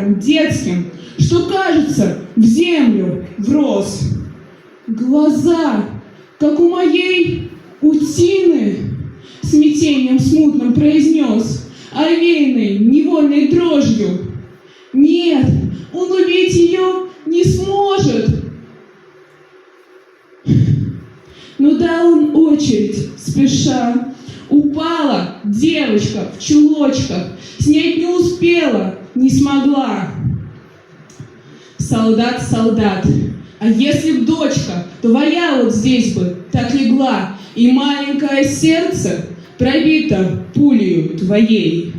саром детским, что, кажется, в землю врос. Глаза, как у моей утины, смятением смутным произнес, овеянной невольной дрожью. Нет, он убить ее не сможет. Но дал он очередь, спеша. Упала девочка в чулочках, снять не успела, не смогла. Солдат, солдат, а если б дочка твоя вот здесь бы так легла, и маленькое сердце пробито пулею твоей.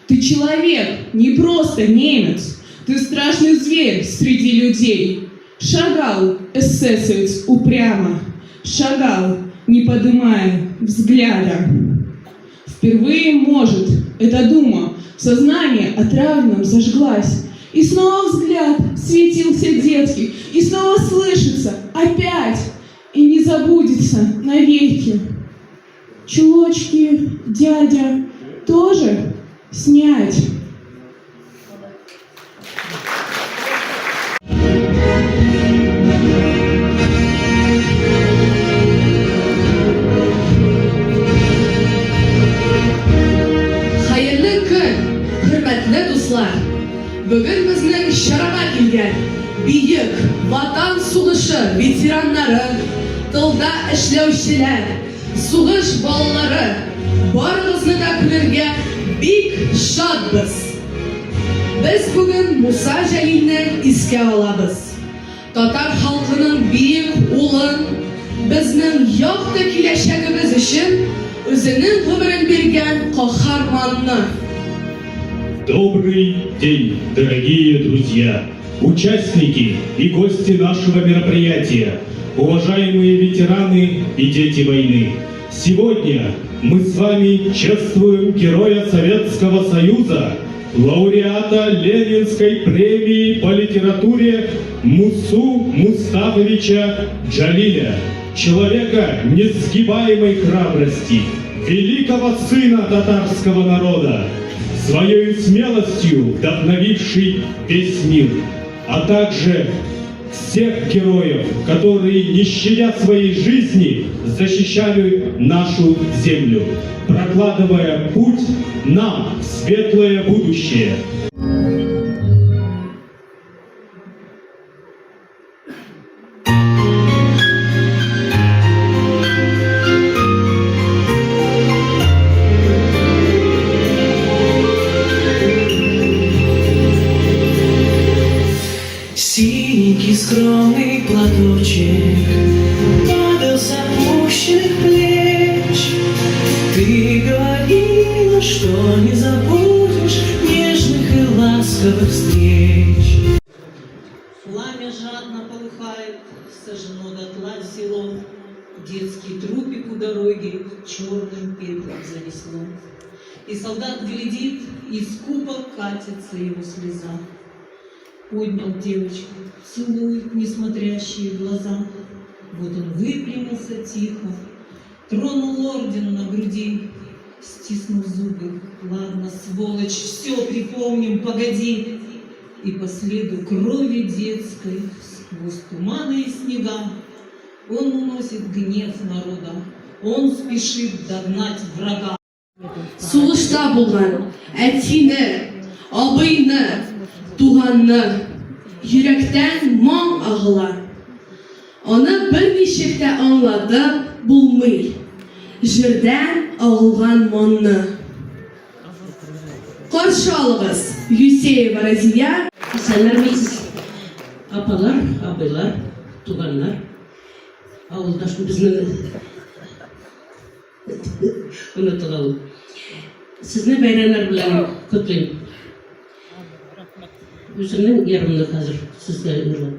Ты человек, не просто немец, ты страшный зверь среди людей. Шагал эсэсовец упрямо, шагал, не подымая взгляда. Впервые, может, эта дума в сознании отравленном зажглась, и снова взгляд светился детский, и снова слышится опять, и не забудется навеки. Чулочки, дядя, тоже снять. Бүгін біздің шараға келген биік ватан сугышы ветераннары, тылда эшләүчеләр, сугыш балалары, барыгызны да күрергә бик шатбыз. Без бүген Муса Җәлилне искә алабыз. Татар халкының биек улын, безнең якты киләчәгебез өчен үзенең гомерен биргән каһарманны. Добрый день, дорогие друзья, участники и гости нашего мероприятия, уважаемые ветераны и дети войны. Сегодня мы с вами чествуем героя Советского Союза, лауреата Ленинской премии по литературе Мусу Мустафовича Джалиля, человека несгибаемой храбрости, великого сына татарского народа, своей смелостью вдохновивший весь мир, а также всех героев, которые, не щадя своей жизни, защищали нашу землю, прокладывая путь нам в светлое будущее. Синенький скромный платочек падал с опущенных плеч. Ты говорила, что не забудешь нежных и ласковых встреч. Пламя жадно полыхает, сожжено дотла село. Детский трупик у дороги черным пеплом занесло. И солдат глядит, и скупо катится его слеза. Поднял девочку, целует несмотрящие глаза. Вот он выпрямился тихо, тронул орден на груди, стиснув зубы. Ладно, сволочь, все припомним, погоди. И по следу крови детской, сквозь туманы и снега, он уносит гнев народа, он спешит догнать врага. Сугышта булган әтине, абыйны, туганны, йөрәктән моң агыла. Аны берничек тә аңлады булмый, җирдән агылган моңны. Каршы алыгыз, Юсеева Разия. Сәләмез, апалар, абыйлар, туганнар, авылдаш безнең унутылган. Сезне бәйрәмнәр белән котлыйм. Үземнең ярымны хәзер сезгә өлгерәм.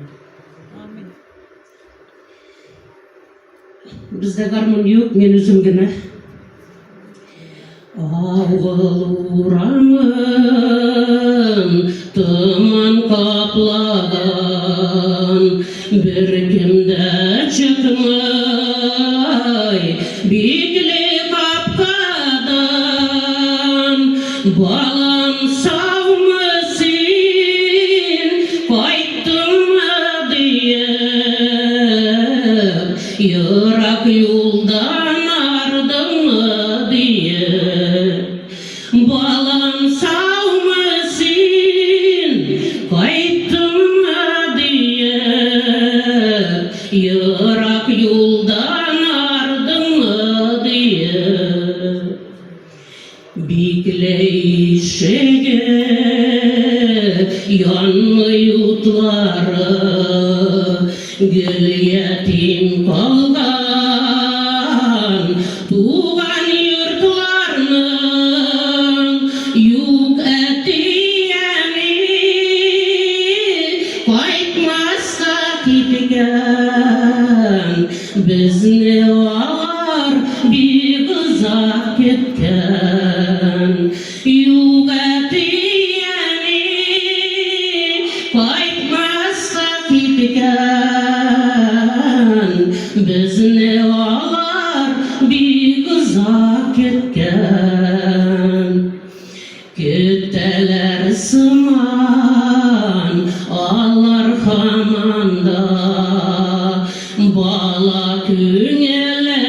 Бездә гармон юк, мен үзем генә. Авыл урамын томан каплаган, беркем дә чыкмый бикле капкадан. Балам, саумы син, Yırak yoldan ardımı diye. Balam sağ mısın, kayıttın mı diye. Yırak yoldan ardımı diye. Bekleyişege yanmıyor utları, gül yetim kalgan tuğan yurtlarının yük etiyeni, kaytmazsa gitken bizni ağlar bir kıza ketken. Yük etiyeni, kaytmazsa gitken bizni ağlar bir kıza ketken. Kütteler sıman ağlar hamanda, bala küngele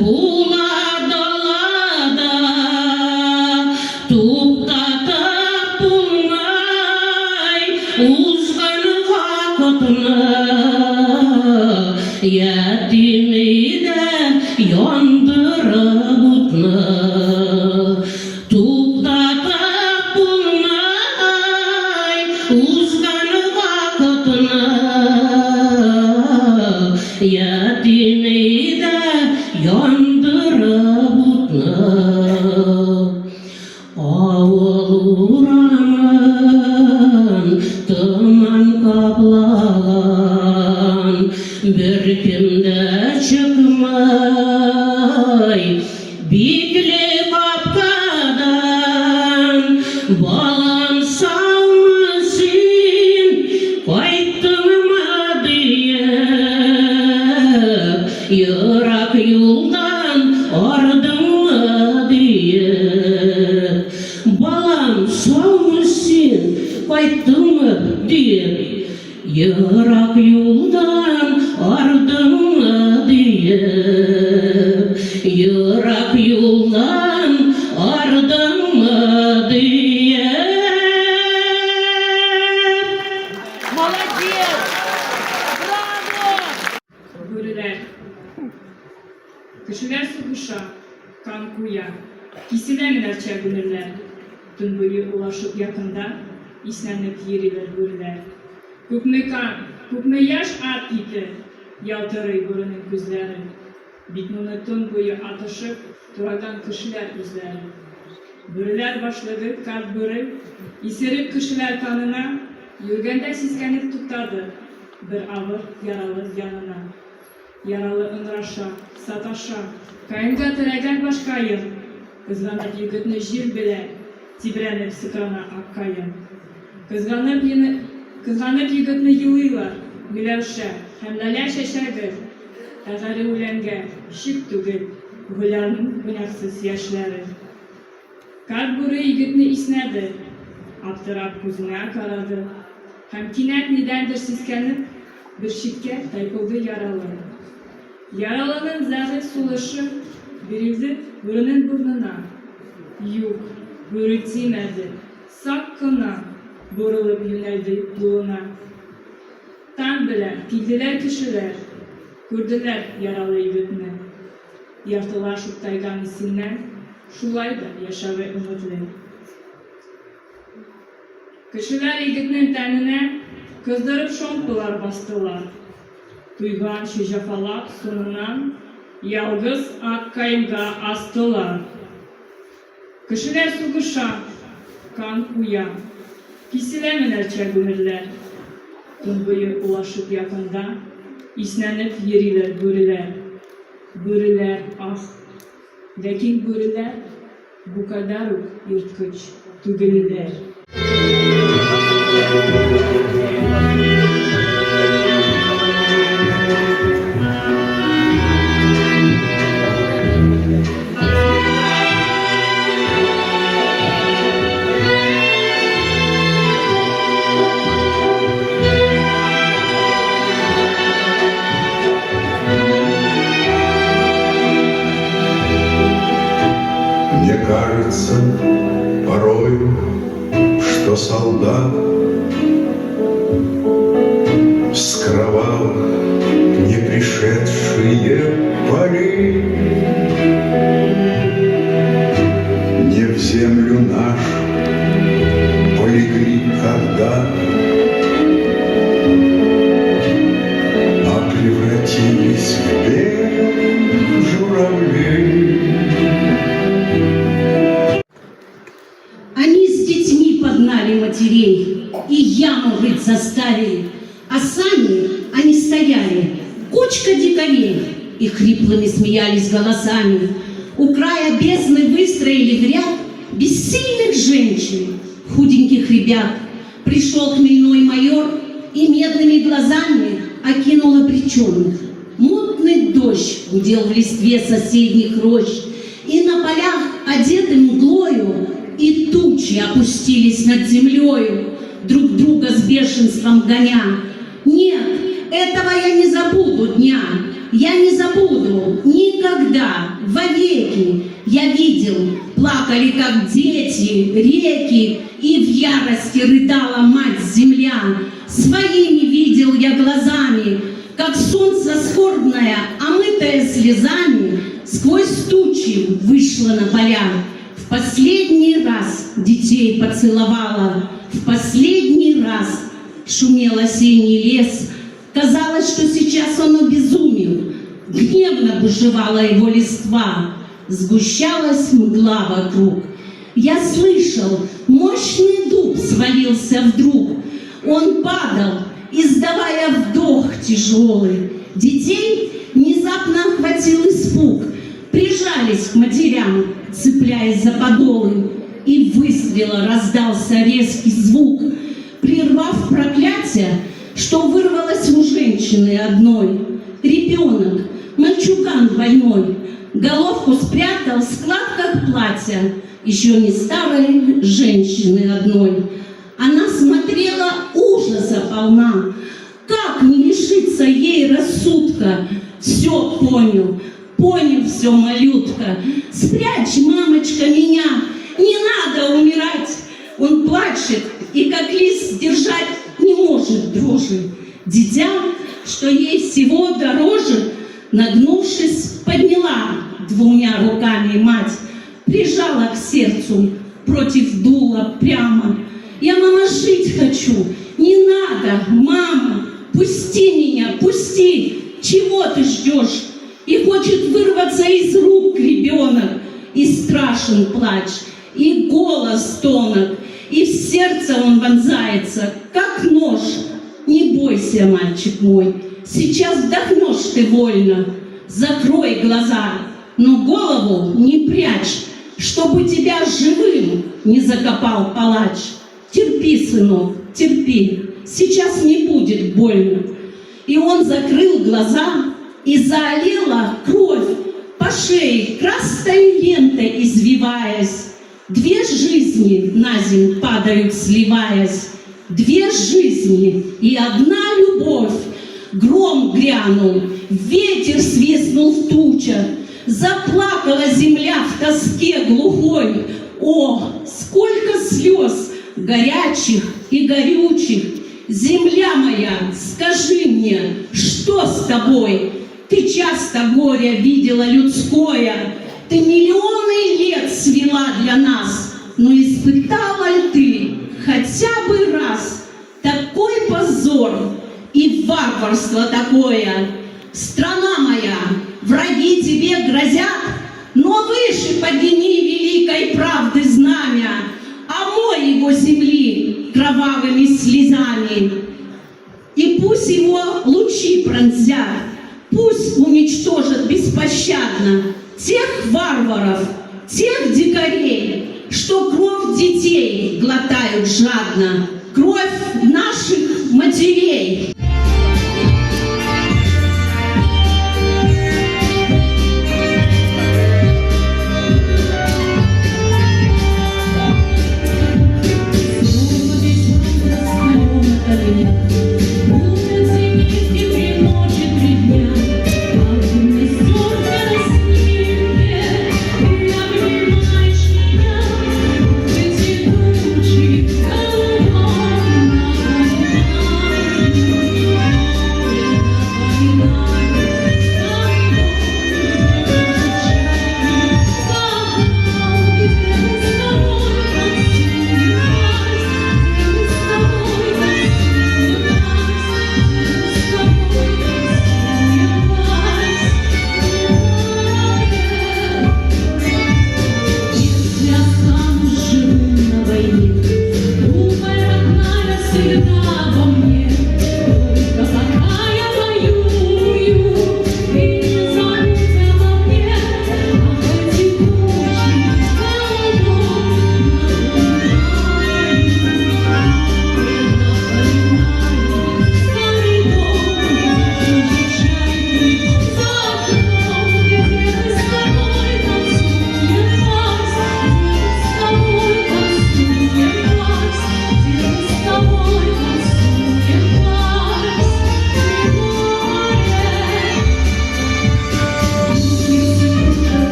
bular dalada, tuktatıp bulmay uzgan vakıtını. Yetimi de yandırıp utunu, tuktatıp bulmay uzgan vakıtını. Yetimi de yandırıp utunu. Avul uğramın tıman kaplagan, bir kimde çıkmay bikli kapkadan. Balam sağ mısın, kayıttın mı diye. Yırak yoldan ardın mı diye. Balam sağ mısın, kayıttın mı diye. Yırak yoldan ardın mı diye. Yırak yoldan ardın mı diye. Börüler, kişiler sıkışa, kan kuya, kisilenler çevirirler. Tüm boyu ulaşıp yakında, islenip yeriler börüler. Köpme kan, köpme yaş at iti, yaltırıy börünün gözleri. Bitnunu tüm boyu atışıp, duragan kişiler izleri. Börüler başladı, kalp börü, iserip kişiler kanına, yürgende siskenip tutardı. Bir ağır yaralı yanına. Yaralı ınraşa, sataşa, kayınga tıregen başkayın. Kızlanıp yigitni jil bile, tibrenip sıkrana akkayın. Kızlanıp yigitni yılıylar, milevşe, hemleler şeşerdir. Tazarı ulenge, şık tügül, gülanın günaksız yaşları. Kalp buru yigitni isnedi, aptırap kuzuna karadı. Hem kinet nedendir siskenip, bir şitke taypıldı yaralı. Yaralının zahir sulaşı birildi bürünün burnuna. Yuk, bürü timedi, sakkına burulup yöneldi yoluna. Tam bile kildiler kişiler, gördüler yaralı yigitini. Yartılar şu taygan isimler, şulay da yaşa ve umutlu. Kişiler yigitinin tenine kızdırıp şompular bastılar. Duygan şu jafalak sonundan yalgız ak kayınga astılar. Kişiler sıkışa, kan kuya, kisilemeler çevirirler. Tüm boyu ulaşıp yakında, islenip yeriler börüler. Börüler ah, lakin börüler bu kadar yırtkıç tügeliler. черные поля, не в землю нашу полегли когда-то, а превратились в белых журавлей. Они с детьми погнали матерей и яму рыть заставили, а сами они стояли, кучка дикарей, и хриплыми смеялись голосами. У края бездны выстроили в ряд бессильных женщин, худеньких ребят. Пришел хмельной майор и медными глазами окинул обреченных. Мутный дождь гудел в листве соседних рощ, и на полях, одеты мглою, и тучи опустились над землею, друг друга с бешенством гоня. Нет, этого я не забуду дня, я не забуду никогда, вовеки. Я видел, плакали, как дети, реки, и в ярости рыдала мать-земля. Своими видел я глазами, как солнце скорбное, омытое слезами, сквозь тучи вышло на поля. В последний раз детей поцеловала, в последний раз шумел осенний лес. Казалось, что сейчас он обезумел, гневно бушевала его листва, сгущалась мгла вокруг. Я слышал, мощный дуб свалился вдруг, он падал, издавая вдох тяжелый. Детей внезапно охватил испуг, прижались к матерям, цепляясь за подолы, и выстрела раздался резкий звук, прервав проклятие, что вырвалось у женщины одной. Ребенок, мальчуган больной, головку спрятал в складках платья еще не старой женщины одной. Она смотрела ужаса полна, как не лишиться ей рассудка. Все понял, понял все, малютка. Спрячь, мамочка, меня, не надо умирать. Он плачет и как лист сдержать не может дрожи. Дитя, что ей всего дороже, нагнувшись, подняла двумя руками мать, прижала к сердцу, против дула прямо. Я, мама, жить хочу, не надо, мама, пусти меня, пусти, чего ты ждешь? И хочет вырваться из рук ребенок, и страшен плач, и голос тонок, и в сердце он вонзается, как нож. Не бойся, мальчик мой, сейчас вдохнешь ты вольно, закрой глаза, но голову не прячь, чтобы тебя живым не закопал палач. Терпи, сынок, терпи, сейчас не будет больно. И он закрыл глаза, и залила кровь по шее, красной лентой извиваясь. Две жизни на земь падают, сливаясь, две жизни и одна любовь. Гром грянул, ветер свистнул в тучах, заплакала земля в тоске глухой. О, сколько слез горячих и горючих! Земля моя, скажи мне, что с тобой? Ты часто горе видела людское, ты миллионы лет свела для нас, но испытала ли ты хотя бы раз такой позор и варварство такое? Страна моя, враги тебе грозят, но выше подними великой правды знамя, омой его земли кровавыми слезами. И пусть его лучи пронзят, пусть уничтожат беспощадно тех варваров, тех дикарей, что кровь детей глотают жадно, кровь наших матерей.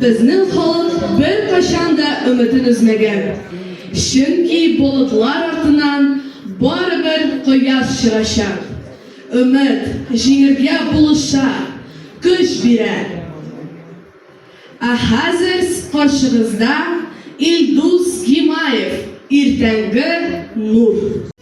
Безнең халык бер кашан да өметен үзмәгән. Чөнки болытлар артыннан барыбер кояш чыгачак. Өмет җиңәргә булыша, көч бирә. Ә хәзер каршыгызда Илдус Гимаев, иртәнге нур.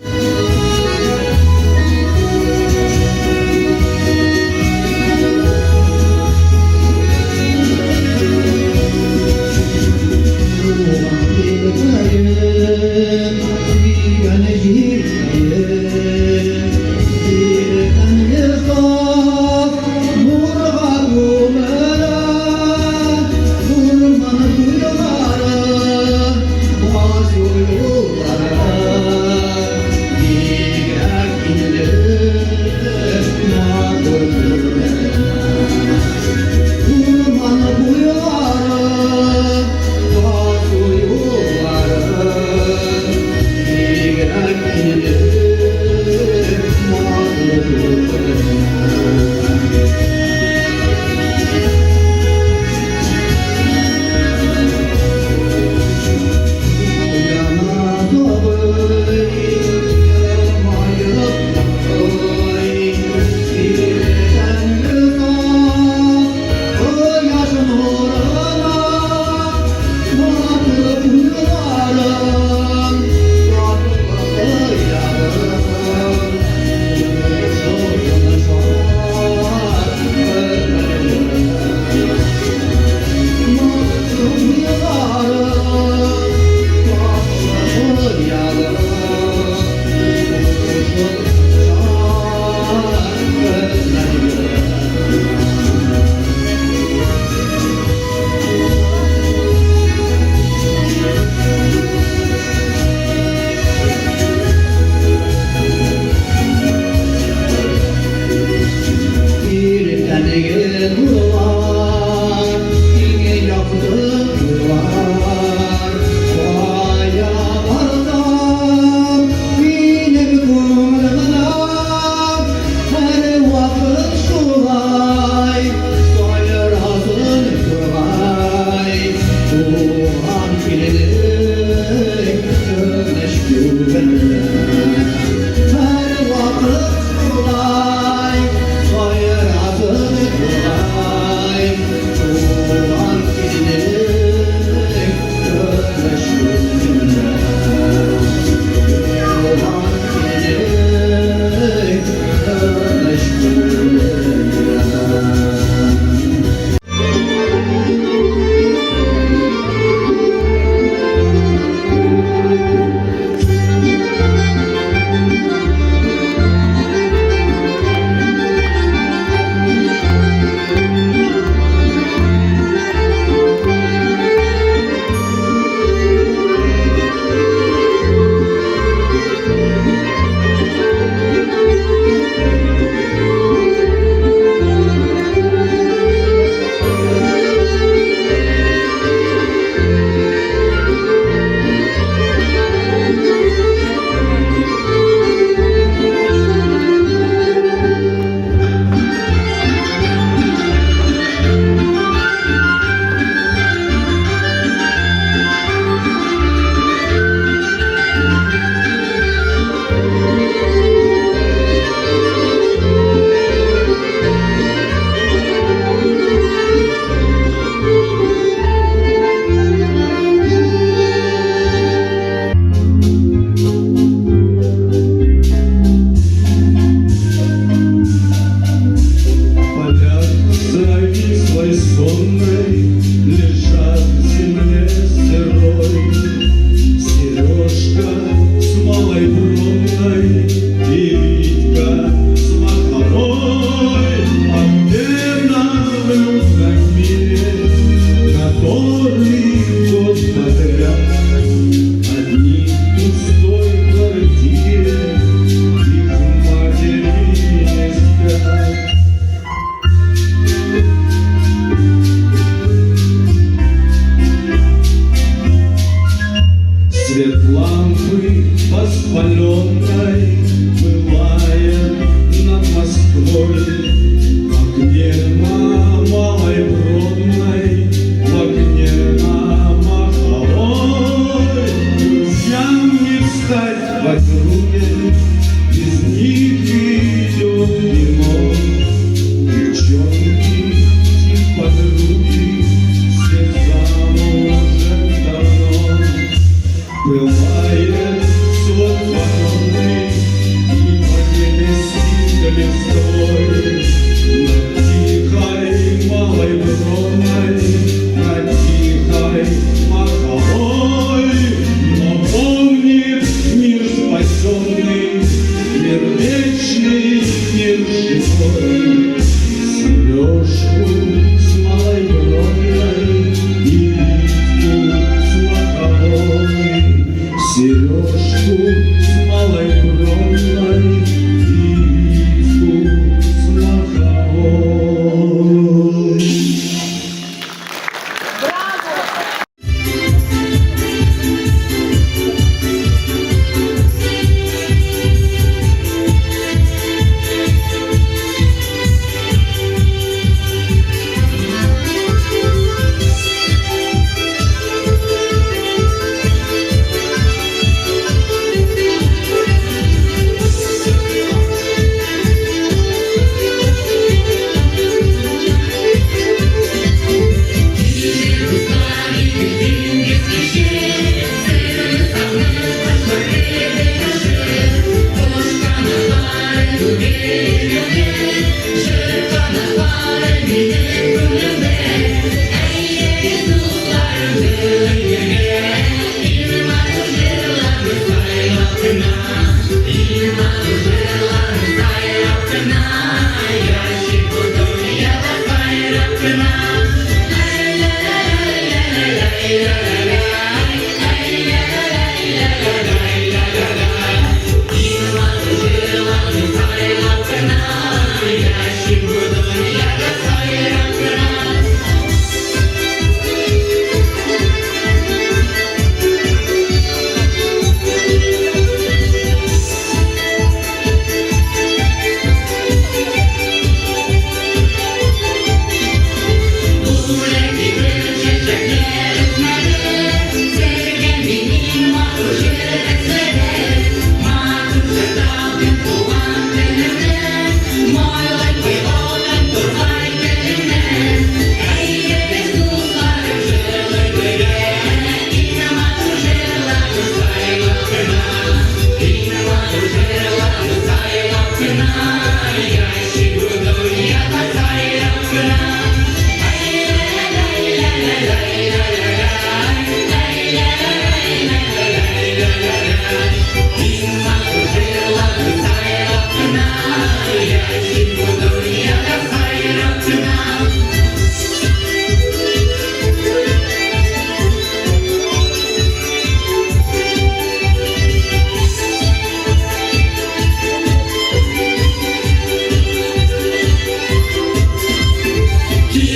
Ті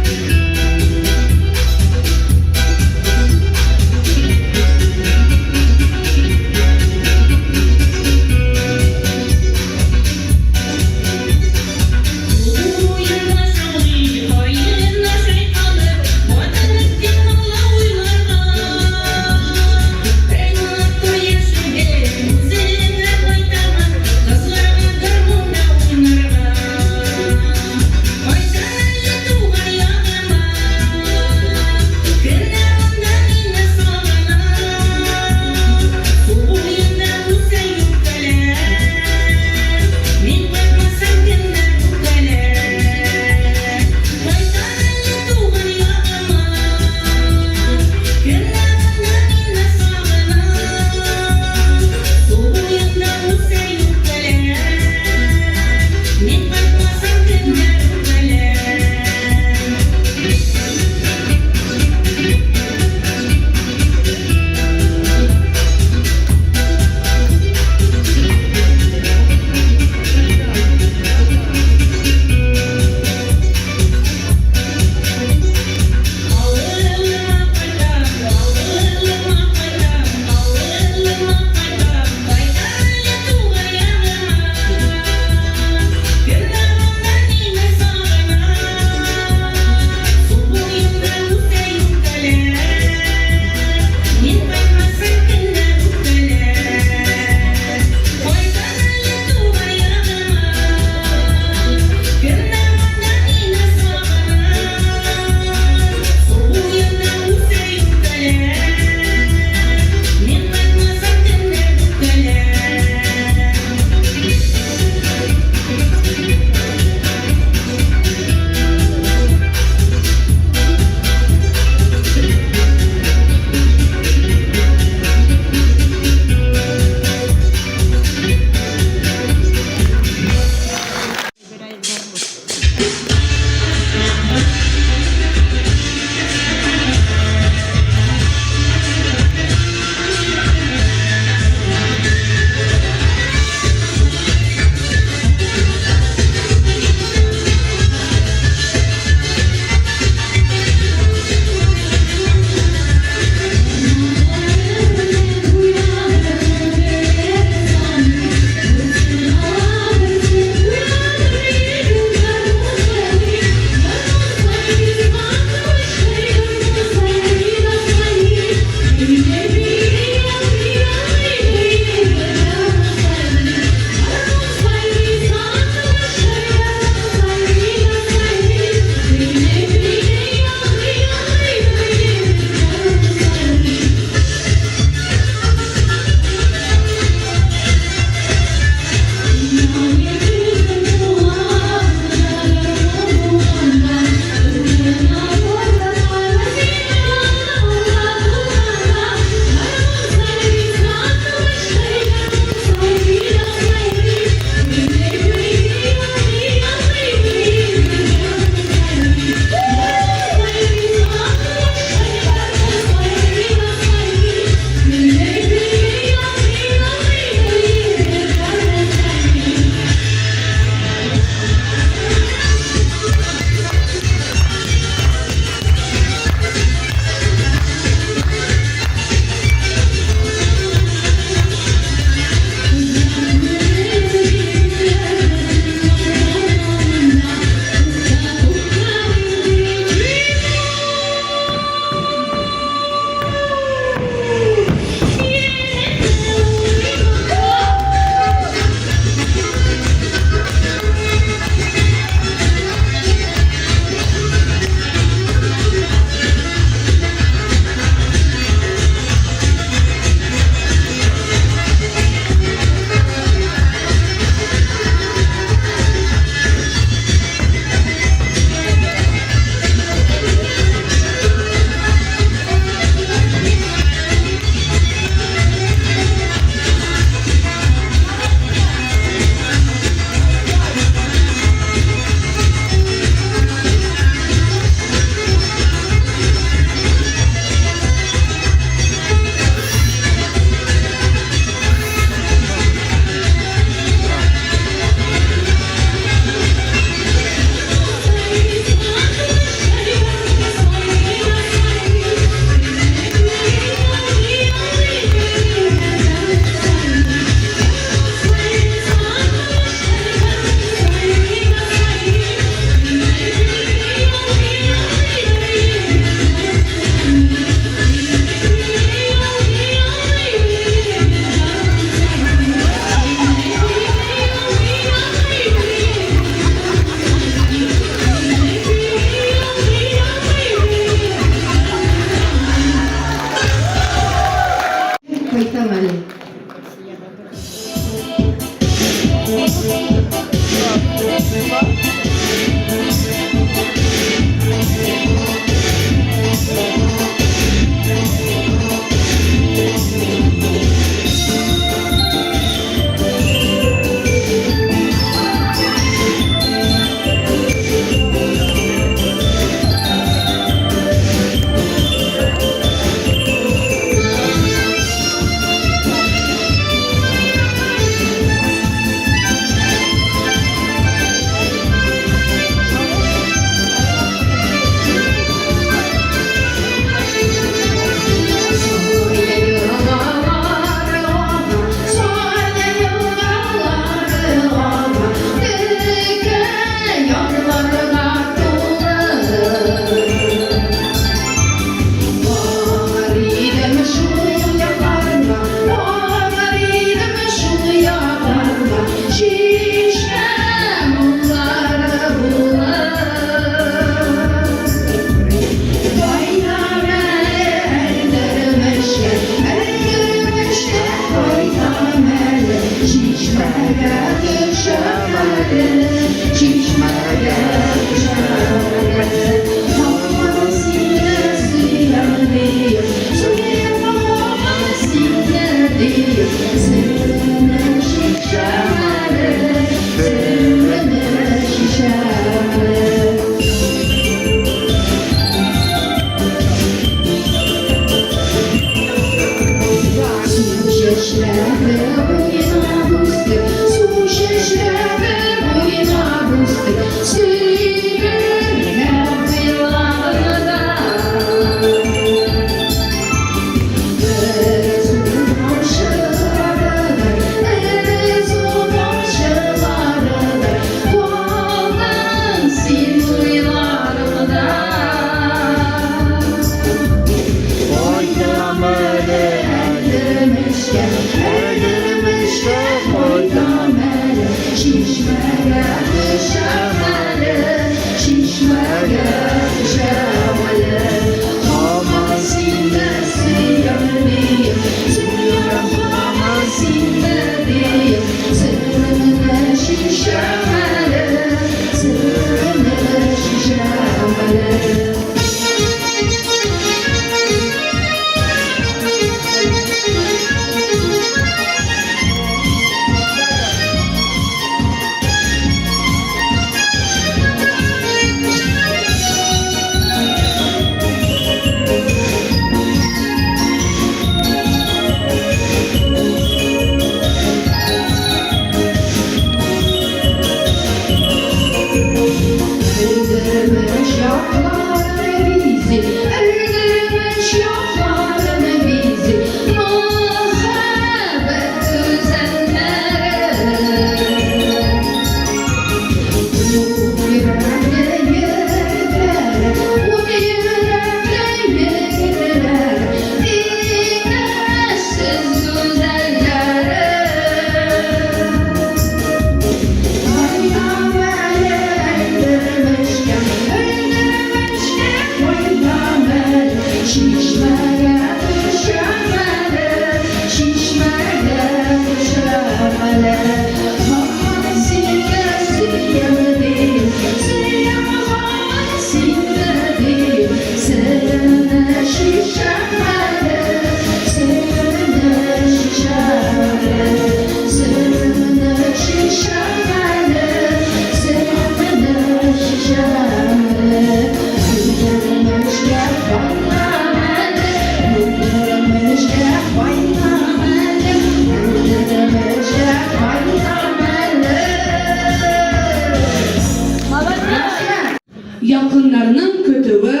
Yakınlarının kötüğü,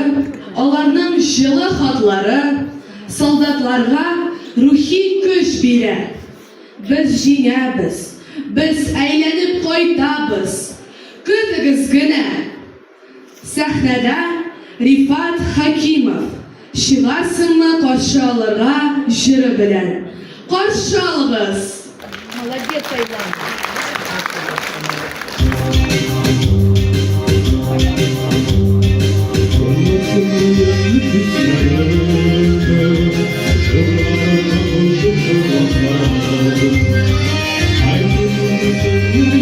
onların жылы hatları, soldatlarga ruhi güç bire. Biz jengemiz, biz aylanib qaytamiz. Kütügüz gina. Sahnede Rifat Hakimov Şivarsınlı qarşı alırga jiri bilen. Qarşı alığız. Молодец, Айлан. Thank you.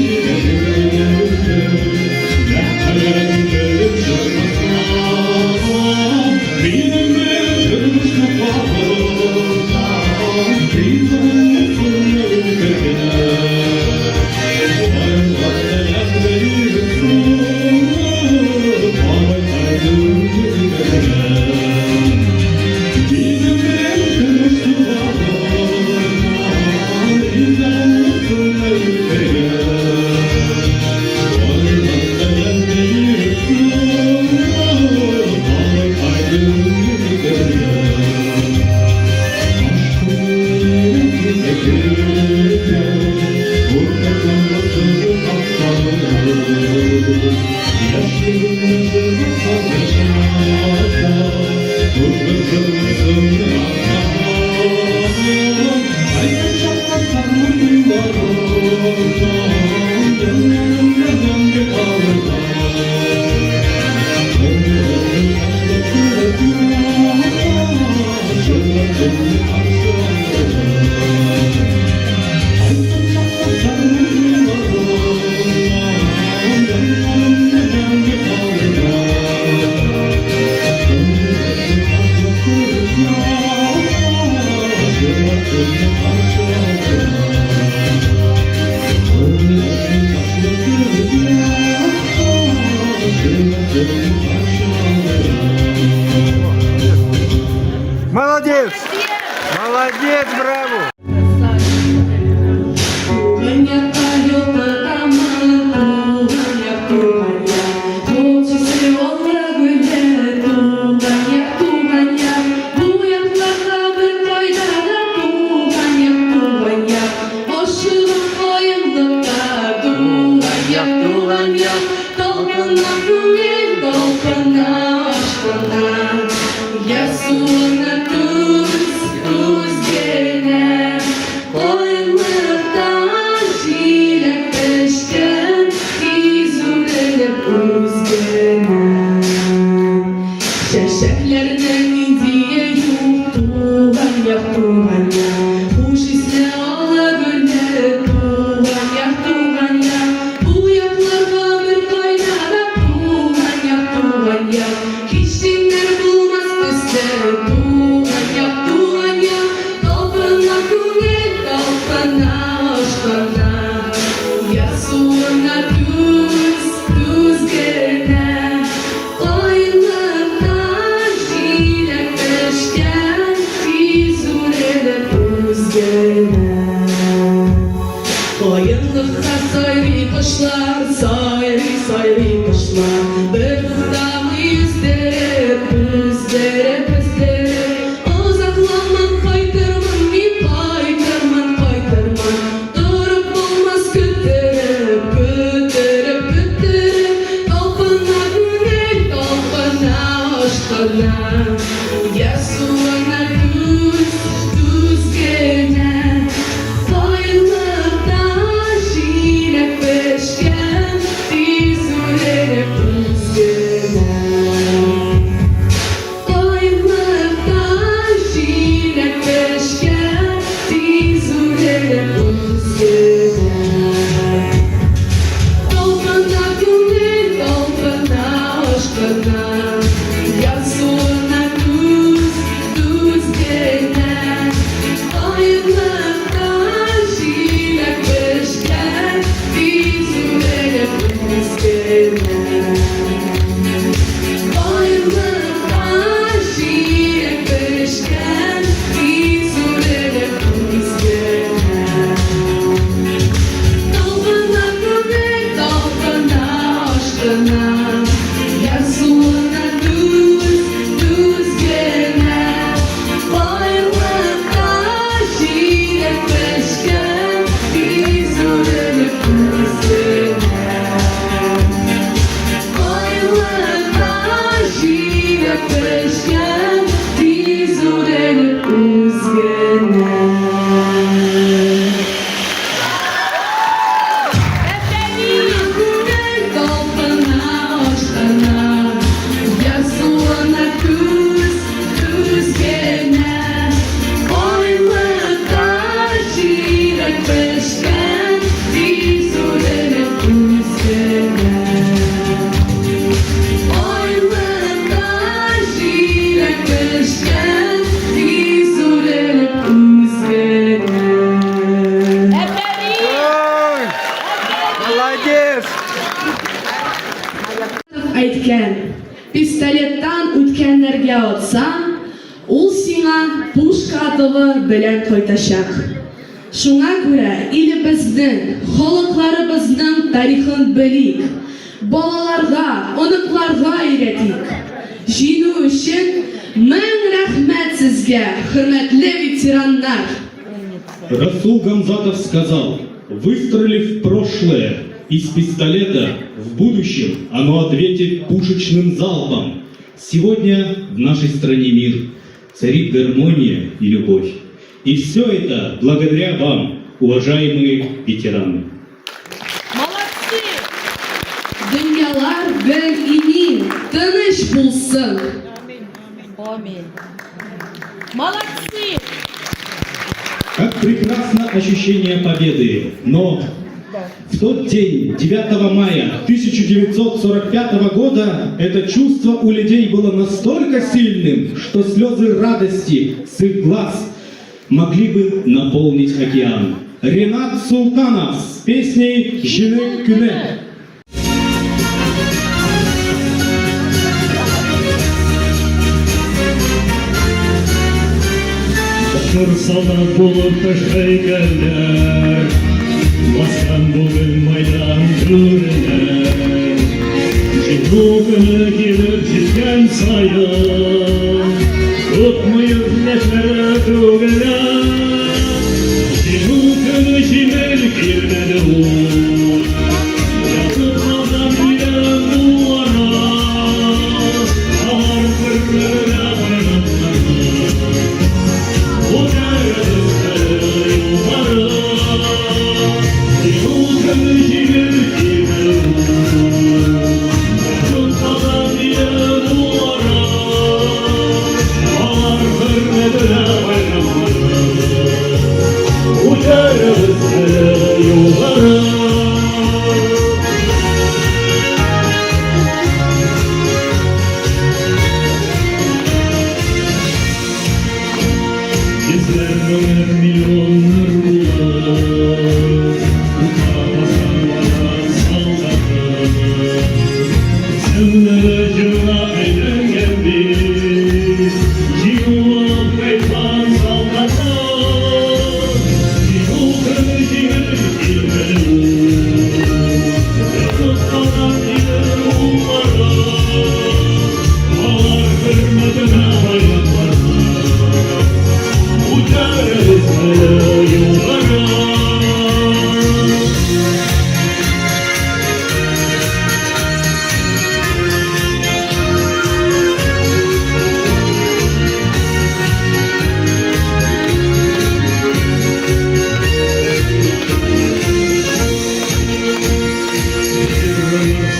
Ясуына туз генә, Айлыктан җиләк төшкән, тиз үрелеп үзгәрә. Чәчәкләрнең идие юк, туган як, хуш исле аллы гөлләре, туган як, бу якларга бер кайнара, туган як, киченнәр булмас төсле, туган як, талпына күңел, талпына ашкана. Ясуына туз генә, Айлыктан җиләк төшкән, тиз үрелеп үзгәрә. Каенлыкка сайрый кошлар, сайрый кошлар, бер туктамый өздереп, Озакламан кайтырмын, мин кайтырман, торып булмас көттереп, талпына күңел, талпына ашкана. Ясуына туз генә, Айлыктан җиләк төшкән, тиз үрелеп үзгәрә. Айлыктан җиләк төшкән, тиз үрелеп үзгәрә. Талпына күңел, талпына ашкана. Ясуына туз генә, Айлыктан җиләк төшкән, тиз үрелеп үзгәрә. Айлыктан җиләк төшкән, тиз үрелеп үзгәрә. Талпына күңел, талпына ашкана. Ясуына туз генә, Айлыктан җиләк төшкән, тиз үрелеп үзгәрә. Айлыктан җиләк төшкән, тиз үрелеп үзгәрә. Талпына ашкана. Ясуына туз генә, Айлыктан җиләк төшкән, тиз үрелеп үзгәрә. Айлыктан җиләк төшкән, тиз үрелеп үзгәрә. Әйткән, пистолеттан үткәннәргә атсаң, ул сиңа пушка атуы белән кайтачак. Шуңа күрә илебезнең, халыкларыбызның тарихын белик, балаларга, оныкларга өйрәтик. Җиңү өчен мең рәхмәт сезгә, хөрмәтле ветераннар. Расул Гамзатов сказал: выстрелив в прошлое из пистолета, в будущем оно ответит пушечным залпом. Сегодня в нашей стране мир, царит гармония и любовь. И все это благодаря вам, уважаемые ветераны. Дөньялар бер имин, тыныч булсын. Молодцы! Как прекрасно ощущение победы, но в тот день, 9 мая 1945 года, это чувство у людей было настолько сильным, что слезы радости с их глаз могли бы наполнить океан. Ренат Султанов с песней «Жили күне». Башыр солдат булып пешкәйләр, баскан бүген майдан түренә. Җиңү көне килеп җиткән саен, тотмый эзләшмәре түгелә. Җиңү көне җиңел килмәде ул, ятып калган йөрәк булара. Алар бер-беренә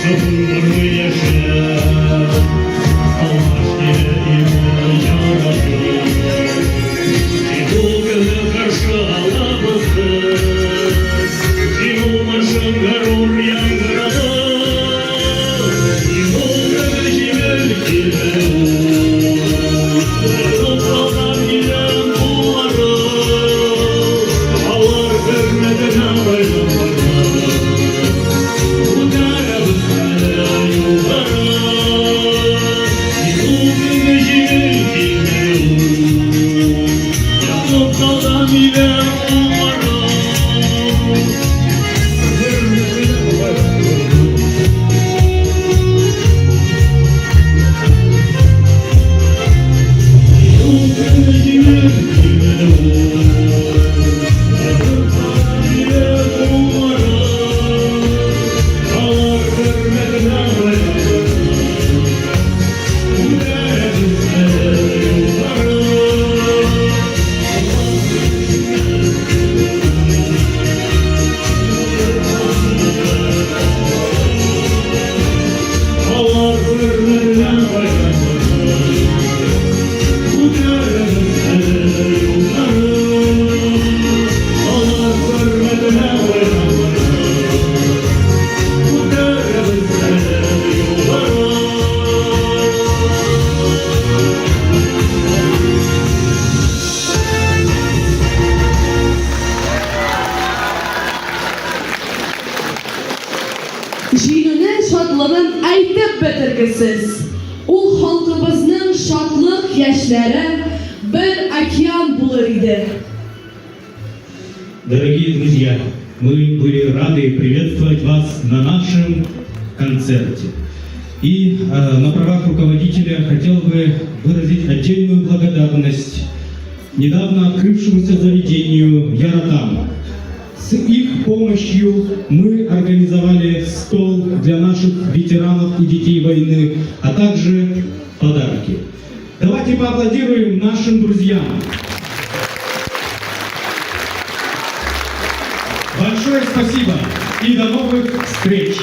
Sabır var mı yaşa, Allah ile yaradı. Долго хорошо алабасы, и умашын гарур яңгырады, и долго жібел келеу, топталдан келен бұлары, алар көрмеді набайын барды, ударабыз әлі юлдары, и долго жібел келеу. Topradan ile umarım. Җиңүнең шатлыгын әйтеп бетергесез. Ул халкыбызның шатлык яшьләре бер океан булыр иде. Дорогие друзья, мы были рады приветствовать вас на нашем концерте. И на правах руководителя хотел бы выразить отдельную благодарность недавно открывшемуся заведению «Яратам». С их помощью мы организовали стол для наших ветеранов и детей войны, а также подарки. Давайте поаплодируем нашим друзьям. Большое спасибо и до новых встреч!